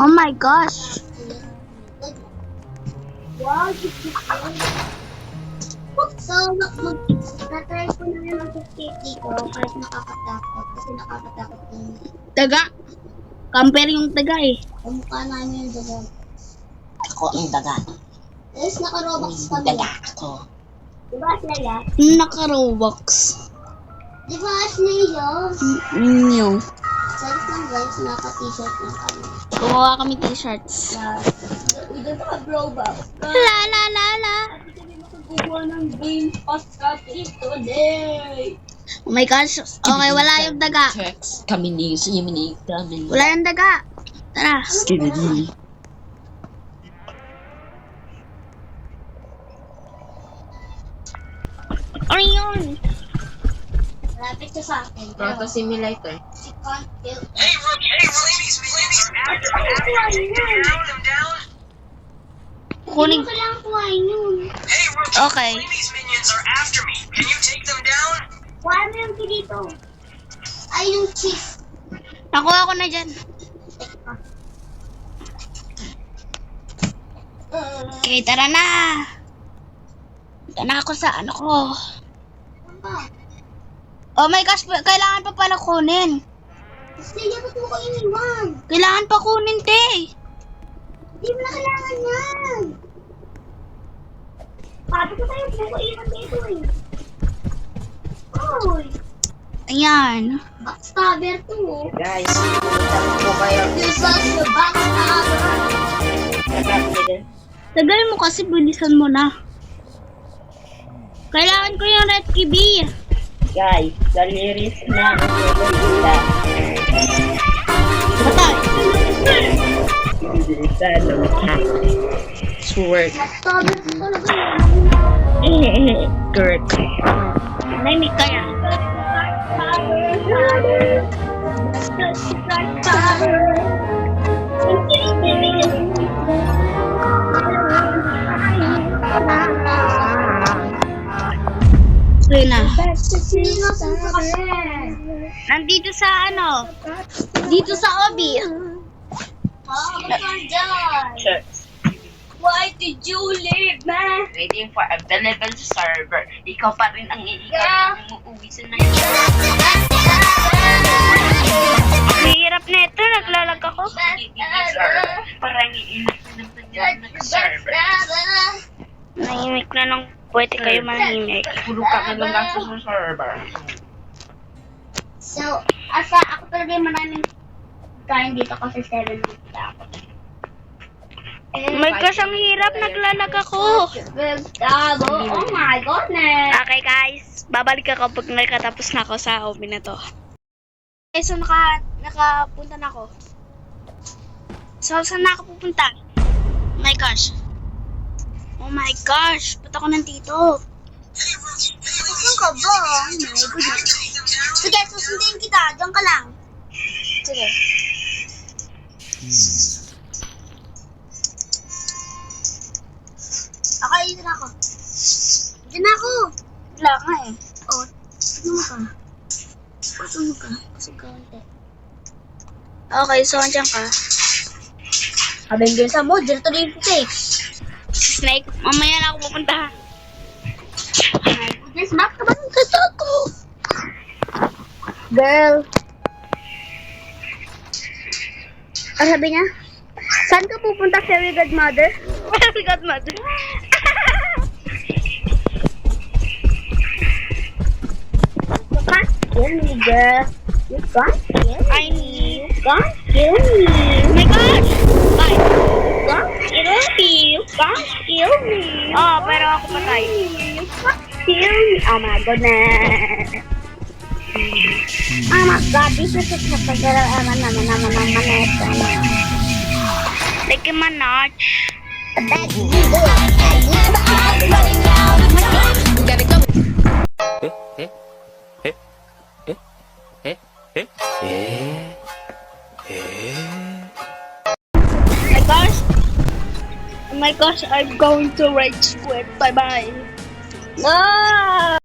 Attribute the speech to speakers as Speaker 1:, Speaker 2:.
Speaker 1: Oh my gosh.
Speaker 2: Wow, so, na-try ko na yung mag-escape dito kahit nakakatakot. Kasi nakakatakot din.
Speaker 1: Daga. Compare yung daga eh.
Speaker 2: Kamukha namin yung daga.
Speaker 3: Ako ang daga.
Speaker 2: Tapos naka-robux kami.
Speaker 3: Daga ako.
Speaker 2: Diba, Asleya?
Speaker 1: Naka-Robux.
Speaker 2: Diba, Asleya?
Speaker 1: Yung.
Speaker 2: Salit lang guys, naka-t-shirt lang kami.
Speaker 1: Kuha kami t-shirts.
Speaker 2: We don't have Robux.
Speaker 1: La la la la.
Speaker 2: Hindi kami makakuha ng game pass natin today.
Speaker 1: Oh my gosh. Okay, wala yung daga.
Speaker 3: Text kami ni Yimini kami.
Speaker 1: Wala yung daga. Tara.
Speaker 3: Skibidi.
Speaker 1: Ano yun?
Speaker 2: Malapit siya sa akin.
Speaker 3: Proto simulator.
Speaker 2: She can't kill.
Speaker 4: Hey, ladies, down him down.
Speaker 1: Kunin.
Speaker 2: Hindi ko lang kuhain yun.
Speaker 4: Hey,
Speaker 1: Okay.
Speaker 4: these minions are after me. Can you take them down?
Speaker 2: Kuhain mo yung dito. Ay, yung chief.
Speaker 1: Nakuha ko na dyan. Okay, tara na. Ito na ako sa ano ko. Oh my gosh, kailangan pa pala kunin.
Speaker 2: Asleya, ba't mo ko iniwan?
Speaker 1: Kailangan pa kunin, te.
Speaker 2: Hindi mo na kailangan yan. Sabi ko tayo, buko iwan dito eh. Oy,
Speaker 1: Ayan.
Speaker 2: backstabber to oh.
Speaker 3: Guys, pumunta po kayo.
Speaker 2: You're such a backstabber.
Speaker 1: Tagal mo kasi, bilisan mo na. Kailangan ko yung red kibi.
Speaker 3: Guys, daliris na ang pupunta.
Speaker 1: Patay.
Speaker 3: Sa lumha. Sword.
Speaker 2: Backstabber to talaga yun.
Speaker 3: Correct.
Speaker 1: Nahimik ka yan. Okay na. Nandito sa ano? Dito sa Obi.
Speaker 3: Sure.
Speaker 2: Why did you leave, man?
Speaker 3: Waiting for available server. Ikaw pa rin ang iiwan ng uuwi sa night.
Speaker 1: Ang hirap na ito. Naglalag ako.
Speaker 3: Parang iiwan ng server.
Speaker 1: Nahimik na nung pwede kayo manahimik.
Speaker 3: Puro ka na lang sa server.
Speaker 2: So, ako talaga yung maraming kain dito kasi 7 minutes ako.
Speaker 1: My gosh, ang hirap. Naglalag ako.
Speaker 2: Oh my goodness.
Speaker 1: Okay guys, babalik ako pag nakatapos na ako sa Obi na to. Okay, so nakapunta na ako. So, saan na ako pupunta? My gosh. Oh my gosh, ba't ako nandito?
Speaker 2: Ano ka ba? Oh my goodness. Sige, susundin kita. Diyan ka lang.
Speaker 1: Sige.
Speaker 2: Okay, dito na ako. Dito na ako.
Speaker 1: Wala nga eh.
Speaker 2: Oh, tignan mo ka. Pasok mo ka. Pasok ka konti.
Speaker 1: Okay, so andyan ka.
Speaker 2: Avengers sa mo, dito na yung fake.
Speaker 1: Snake, mamaya na ako pupunta.
Speaker 2: Oh my goodness, Max, ka ba nang kasot ko? Girl. Ano sabi niya? Saan ka pupunta, Fairy Godmother?
Speaker 1: Fairy Godmother.
Speaker 2: You can't kill me, girl. You can't kill me.
Speaker 1: I need.
Speaker 2: You can't kill me.
Speaker 1: Oh my gosh! Bye.
Speaker 2: You can't kill me. You can't kill me.
Speaker 1: Oh, pero ako patay.
Speaker 2: You can't kill me. Oh my goodness. Oh my god, this is such a naman.
Speaker 1: Like a Manach. My gosh! Oh my gosh, I'm going to rage quit. Bye bye. No!